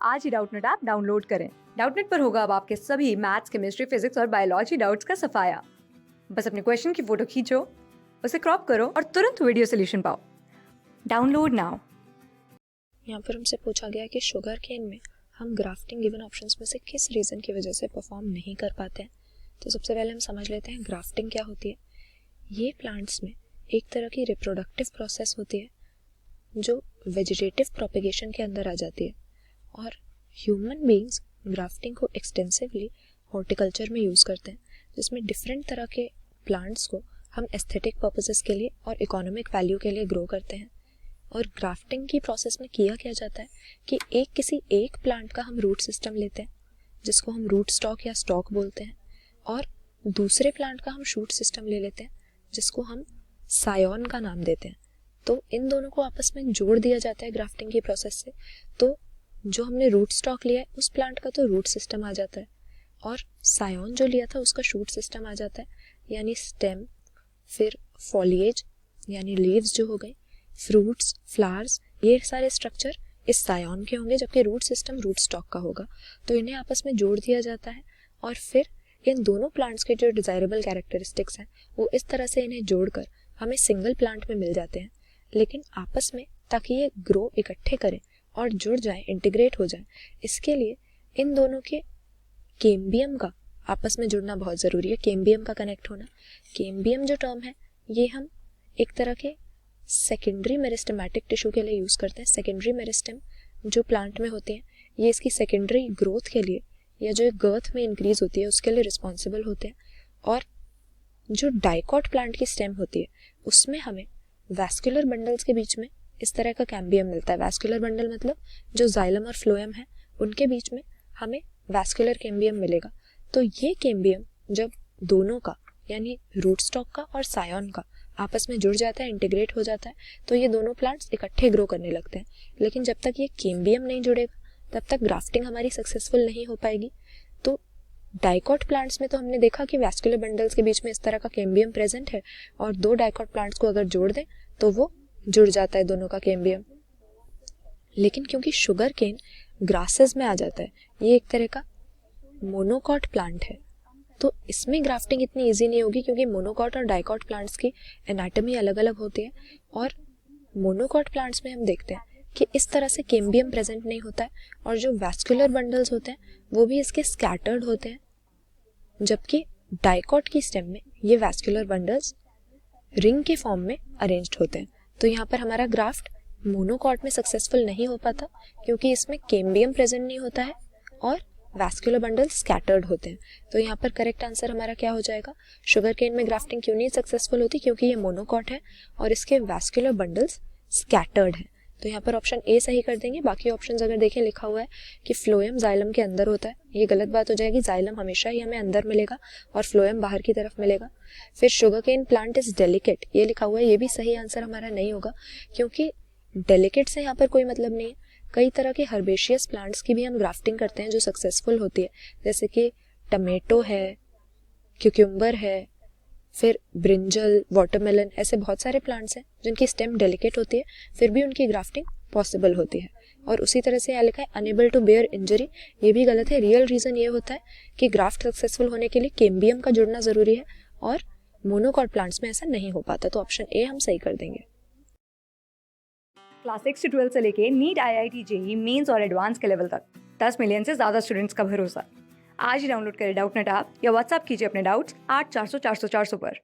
आज ही Doubtnut app download करें। Doubtnut पर होगा अब आपके सभी मैथ्स, केमिस्ट्री, फिजिक्स और बायोलॉजी डाउट्स का सफाया। बस अपने क्वेश्चन की फोटो खींचो, उसे क्रॉप करो और तुरंत वीडियो सोल्यूशन पाओ। Download now. यहाँ पर हमसे पूछा गया कि शुगर केन में हम ग्राफ्टिंग गिवन ऑप्शंस में से किस रीज़न की वजह से परफॉर्म नहीं कर पाते हैं। तो सबसे पहले हम समझ लेते हैं ग्राफ्टिंग क्या होती है। ये प्लांट्स में एक तरह की रिप्रोडक्टिव प्रोसेस होती है जो वेजिटेटिव प्रोपेगेशन के अंदर आ जाती है, और ह्यूमन बीइंग्स ग्राफ्टिंग को एक्सटेंसिवली हॉर्टिकल्चर में यूज़ करते हैं, जिसमें डिफरेंट तरह के प्लांट्स को हम एस्थेटिक पर्पसेस के लिए और इकोनॉमिक वैल्यू के लिए ग्रो करते हैं। और ग्राफ्टिंग की प्रोसेस में किया क्या जाता है कि किसी एक प्लांट का हम रूट सिस्टम लेते हैं जिसको हम रूट स्टॉक या स्टॉक बोलते हैं, और दूसरे प्लांट का हम शूट सिस्टम ले लेते हैं जिसको हम सायोन का नाम देते हैं। तो इन दोनों को आपस में जोड़ दिया जाता है ग्राफ्टिंग की प्रोसेस से। तो जो हमने रूट स्टॉक लिया है उस प्लांट का तो रूट सिस्टम आ जाता है, और सायोन जो लिया था उसका शूट सिस्टम आ जाता है, यानी स्टेम, फिर फॉलिएज यानी लीव्स जो हो गए, फ्रूट्स, फ्लावर्स, ये सारे स्ट्रक्चर इस सायोन के होंगे, जबकि रूट सिस्टम रूट स्टॉक का होगा। तो इन्हें आपस में जोड़ दिया जाता है, और फिर इन दोनों प्लांट्स के जो डिजायरेबल कैरेक्टरिस्टिक्स हैं वो इस तरह से इन्हें जोड़कर हमें सिंगल प्लांट में मिल जाते हैं। लेकिन आपस में ताकि ये ग्रो इकट्ठे करें और जुड़ जाए, इंटीग्रेट हो जाए, इसके लिए इन दोनों के केम्बियम का आपस में जुड़ना बहुत ज़रूरी है, केम्बियम का कनेक्ट होना। केम्बियम जो टर्म है ये हम एक तरह के सेकेंडरी मेरिस्टेमेटिक टिश्यू के लिए यूज़ करते हैं। सेकेंडरी मेरिस्टेम जो प्लांट में होते हैं ये इसकी सेकेंडरी ग्रोथ के लिए या जो गर्थ में इंक्रीज होती है उसके लिए रिस्पॉन्सिबल होते हैं। और जो डाइकॉट प्लांट की स्टेम होती है उसमें हमें वैस्कुलर बंडल्स के बीच में इस तरह का कैम्बियम मिलता है। वैस्कुलर बंडल मतलब जो जाइलम और फ्लोएम है उनके बीच में हमें वैस्कुलर कैम्बियम मिलेगा। तो ये कैम्बियम जब दोनों का यानी रूट स्टॉक का और सायोन का आपस में जुड़ जाता है, इंटीग्रेट हो जाता है, तो ये दोनों प्लांट्स इकट्ठे ग्रो करने लगते हैं। लेकिन जब तक ये कैम्बियम नहीं जुड़ेगा तब तक ग्राफ्टिंग हमारी सक्सेसफुल नहीं हो पाएगी। तो डाइकॉट प्लांट्स में तो हमने देखा कि वैस्कुलर बंडल्स के बीच में इस तरह का कैम्बियम प्रेजेंट है, और दो डाइकॉट प्लांट्स को अगर जोड़ दें तो वो जुड़ जाता है दोनों का कैम्बियम। लेकिन क्योंकि शुगर केन ग्रासेस में आ जाता है, ये एक तरह का मोनोकॉट प्लांट है, तो इसमें ग्राफ्टिंग इतनी इजी नहीं होगी क्योंकि मोनोकॉट और डाइकॉट प्लांट्स की एनाटॉमी अलग अलग होती है। और मोनोकॉट प्लांट्स में हम देखते हैं कि इस तरह से कैम्बियम प्रेजेंट नहीं होता है, और जो वैस्कुलर बंडल्स होते हैं वो भी इसके स्कैटर्ड होते हैं, जबकि डाइकॉट की स्टेम में ये वैस्कुलर बंडल्स रिंग के फॉर्म में अरेंज्ड होते हैं। तो यहाँ पर हमारा ग्राफ्ट मोनोकॉट में सक्सेसफुल नहीं हो पाता क्योंकि इसमें कैम्बियम प्रेजेंट नहीं होता है और वैस्कुलर बंडल स्कैटर्ड होते हैं। तो यहाँ पर करेक्ट आंसर हमारा क्या हो जाएगा, शुगर केन में ग्राफ्टिंग क्यों नहीं सक्सेसफुल होती, क्योंकि ये मोनोकॉट है और इसके वैस्कुलर बंडल्स स्कैटर्ड हैं। तो यहाँ पर ऑप्शन ए सही कर देंगे। बाकी ऑप्शंस अगर देखें लिखा हुआ है कि फ्लोएम जाइलम के अंदर होता है, ये गलत बात हो जाएगी। जाइलम हमेशा ही हमें अंदर मिलेगा और फ्लोएम बाहर की तरफ मिलेगा। फिर sugar cane plant is delicate, ये लिखा हुआ है, ये भी सही आंसर हमारा नहीं होगा क्योंकि डेलिकेट से यहाँ पर कोई मतलब नहीं है। कई तरह के हर्बेशियस प्लांट्स की भी हम ग्राफ्टिंग करते हैं जो सक्सेसफुल होती है, जैसे कि टमेटो है, क्यूक्यूम्बर है, फिर ब्रिंजल, वाटरमेलन, ऐसे बहुत सारे प्लांट्स हैं जिनकी स्टेम डेलिकेट होती है फिर भी उनकी ग्राफ्टिंग पॉसिबल होती है। और उसी तरह से यहाँ लिखा है अनेबल टू बेयर इंजरी, ये भी गलत है। रियल रीजन ये होता है कि ग्राफ्ट सक्सेसफुल होने के लिए कैम्बियम का जुड़ना जरूरी है और मोनोकॉट प्लांट्स में ऐसा नहीं हो पाता। तो ऑप्शन ए हम सही कर देंगे। क्लास 6 से 12 से लेके नीट, IIT, JEE मेंस और एडवांस के लेवल तक 10 मिलियन से ज्यादा स्टूडेंट्स का भरोसा। आज ही डाउनलोड करें डाउटनेट ऐप या व्हाट्सएप कीजिए अपने डाउट्स 8400 400 400 पर।